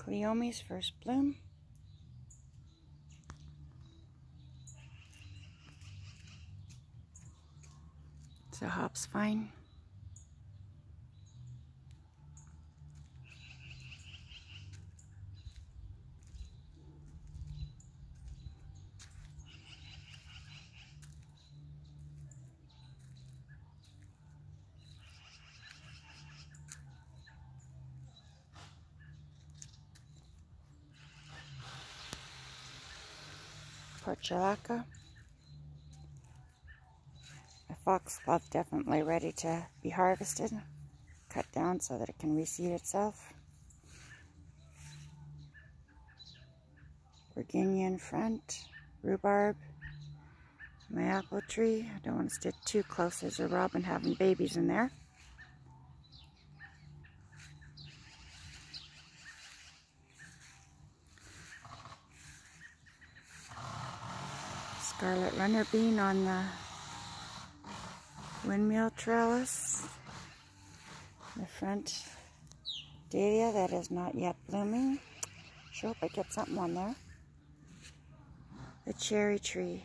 Cleome's first bloom. So hops fine. Portulaca. A foxglove definitely ready to be harvested, cut down so that it can reseed itself. Virginia in front, rhubarb, my apple tree. I don't want to stick too close. There's a robin having babies in there. Scarlet runner bean on the windmill trellis. The front dahlia that is not yet blooming. Sure hope I get something on there. The cherry tree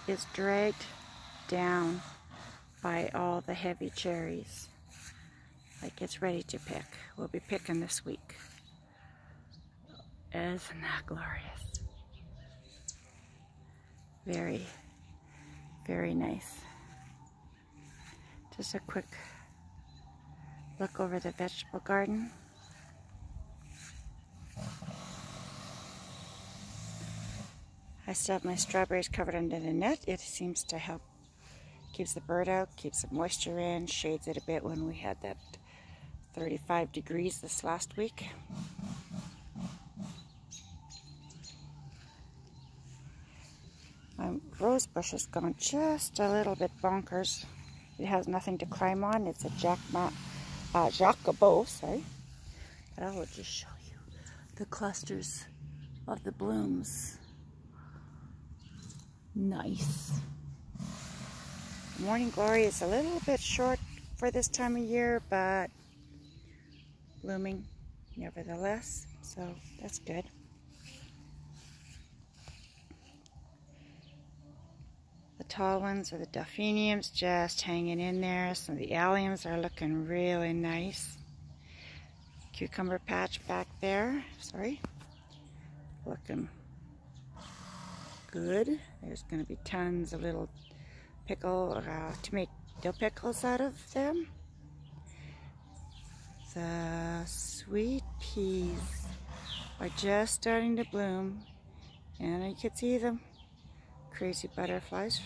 is dragged down by all the heavy cherries. Like it's ready to pick. We'll be picking this week. Isn't that glorious? Very, very nice. Just a quick look over the vegetable garden. I still have my strawberries covered under the net. It seems to help, keeps the bird out, keeps the moisture in, shades it a bit when we had that 35 degrees this last week. My rose bush has gone just a little bit bonkers. It has nothing to climb on. It's a Jacobou, sorry. But I will just show you the clusters of the blooms. Nice. Morning glory is a little bit short for this time of year, but blooming nevertheless, so that's good. The tall ones are the delphiniums just hanging in there. Some of the alliums are looking really nice. Cucumber patch back there, sorry, looking good. There's going to be tons of little tomato pickles out of them. The sweet peas are just starting to bloom, and you can see them. Crazy butterflies.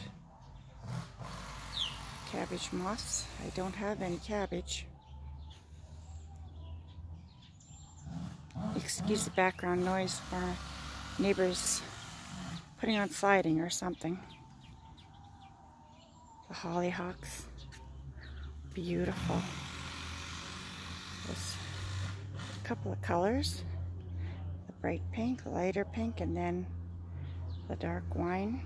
Cabbage moss. I don't have any cabbage. Excuse the background noise for neighbors putting on siding or something. The hollyhocks. Beautiful. There's a couple of colors. The bright pink, lighter pink, and then the dark wine.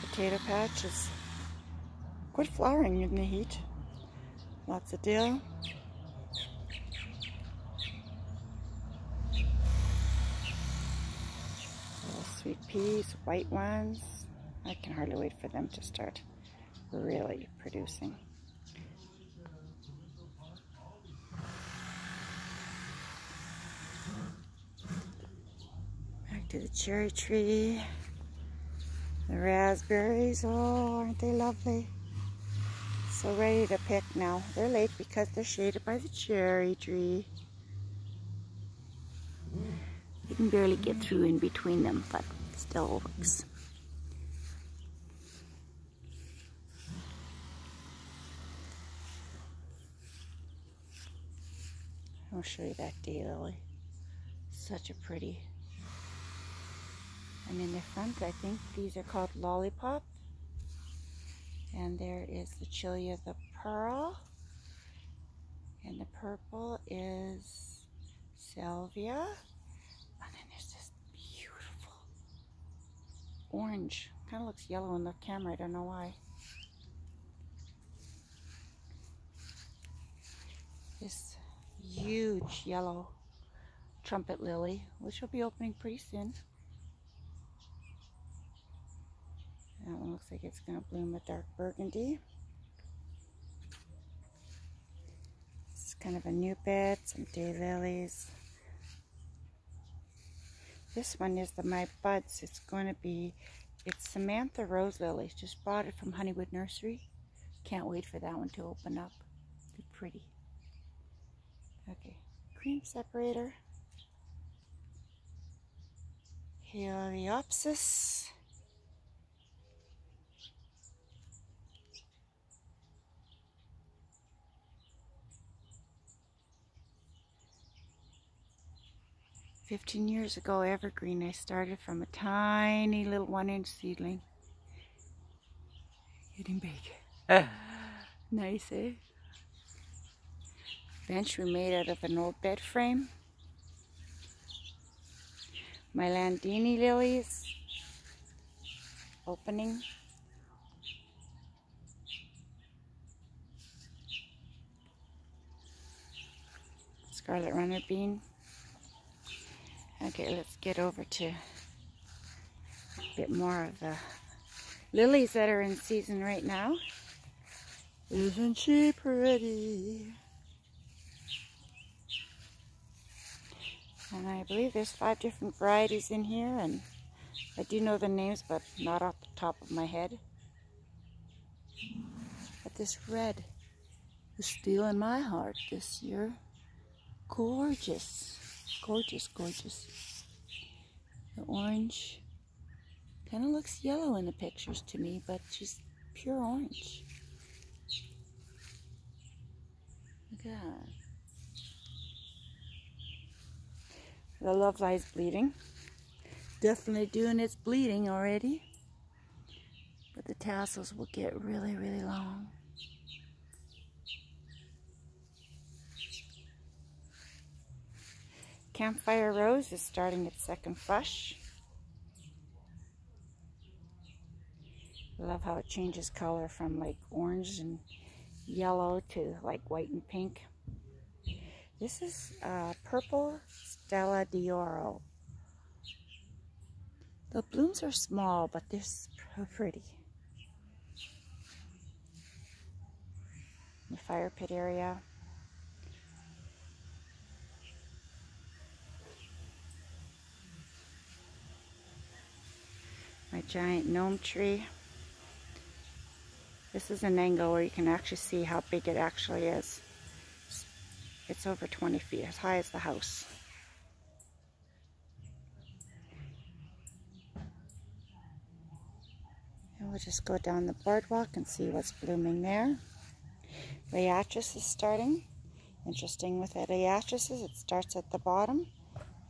Potato patch is quite flowering in the heat. Lots of dill. Little sweet peas, white ones. I can hardly wait for them to start really producing. Back to the cherry tree. The raspberries, oh, aren't they lovely? So ready to pick now. They're late because they're shaded by the cherry tree. You can barely get through in between them, but it still works. I'll show you that daylily. Such a pretty. And in the front, I think these are called Lollipop. And there is the Chili of the Pearl. And the purple is Salvia. And then there's this beautiful orange. Kind of looks yellow on the camera, I don't know why. This huge yellow trumpet lily, which will be opening pretty soon. That one looks like it's going to bloom a dark burgundy. It's kind of a new bed, some daylilies. This one is My Buds. It's Samantha Rose Lilies. Just bought it from Honeywood Nursery. Can't wait for that one to open up. Be pretty. Okay, cream separator. Heliopsis. "15 years ago, evergreen. I started from a tiny little 1-inch seedling. Getting big. Nice, eh? Bench we made out of an old bed frame. My Landini lilies. Opening. Scarlet runner bean. Okay, let's get over to a bit more of the lilies that are in season right now. Isn't she pretty? And I believe there's 5 different varieties in here, and I do know the names, but not off the top of my head. But this red is stealing my heart this year. Gorgeous. Gorgeous, gorgeous. The orange kind of looks yellow in the pictures to me, but just pure orange. Look at that. The Love Lies bleeding. Definitely doing its bleeding already. But the tassels will get really, really long. Campfire Rose is starting its second flush. I love how it changes color from like orange and yellow to like white and pink. This is purple Stella d'Oro. The blooms are small, but they're so pretty. The fire pit area. My giant gnome tree. This is an angle where you can actually see how big it actually is. It's over 20 feet, as high as the house. And we'll just go down the boardwalk and see what's blooming there. Liatris is starting. Interesting with the liatrises, it starts at the bottom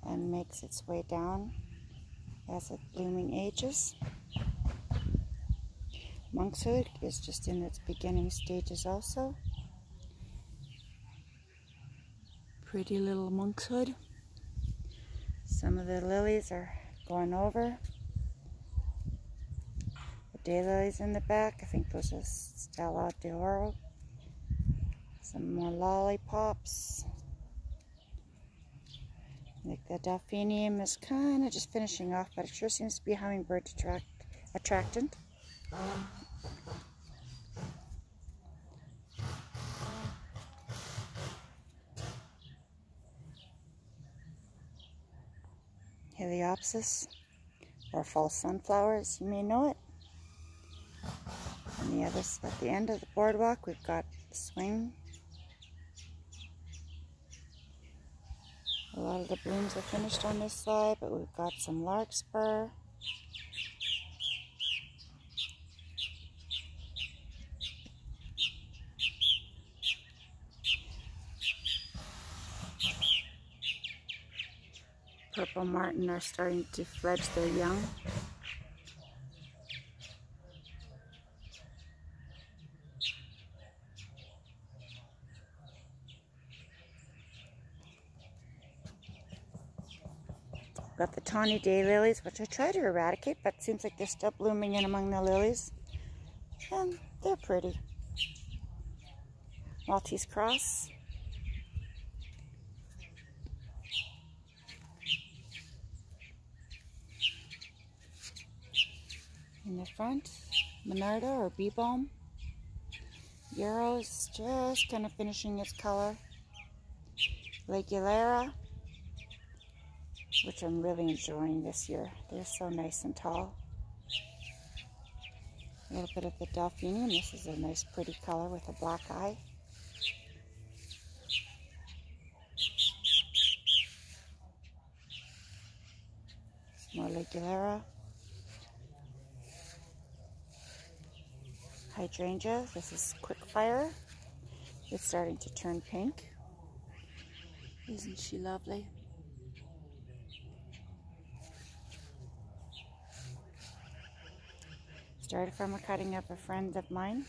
and makes its way down as it blooming ages. Monkshood is just in its beginning stages also. Pretty little monkshood. Some of the lilies are going over. The daylilies in the back, I think those are Stella d'Oro. Some more lollipops. Like the delphinium is kind of just finishing off, but it sure seems to be a hummingbird attractant. Heliopsis, or false sunflowers, you may know it. And at the end of the boardwalk, we've got the swing. A lot of the blooms are finished on this side, but we've got some larkspur. Purple martin are starting to fledge their young. Got the tawny daylilies, which I try to eradicate, but it seems like they're still blooming in among the lilies. And they're pretty. Maltese cross. the front. Monarda or bee balm. Yarrow's just kind of finishing its color. Legulera, which I'm really enjoying this year. They're so nice and tall. A little bit of the Delphinium. This is a nice pretty color with a black eye. Some more Legulera. Hydrangea. This is Quickfire. It's starting to turn pink. Isn't she lovely? Started from a cutting of a friend of mine.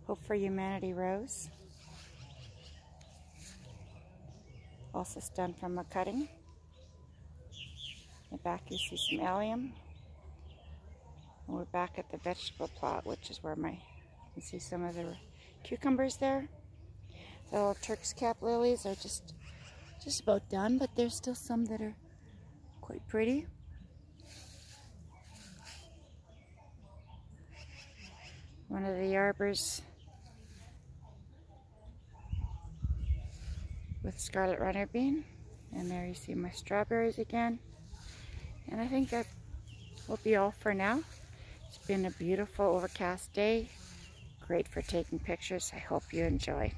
Hope for Humanity Rose. Also stemmed from a cutting. In the back you see some allium. And we're back at the vegetable plot, which is where you can see some of the cucumbers there. The little Turk's cap lilies are just about done, but there's still some that are quite pretty. One of the arbors with scarlet runner bean. And there you see my strawberries again. And I think that will be all for now. It's been a beautiful overcast day. Great for taking pictures. I hope you enjoy.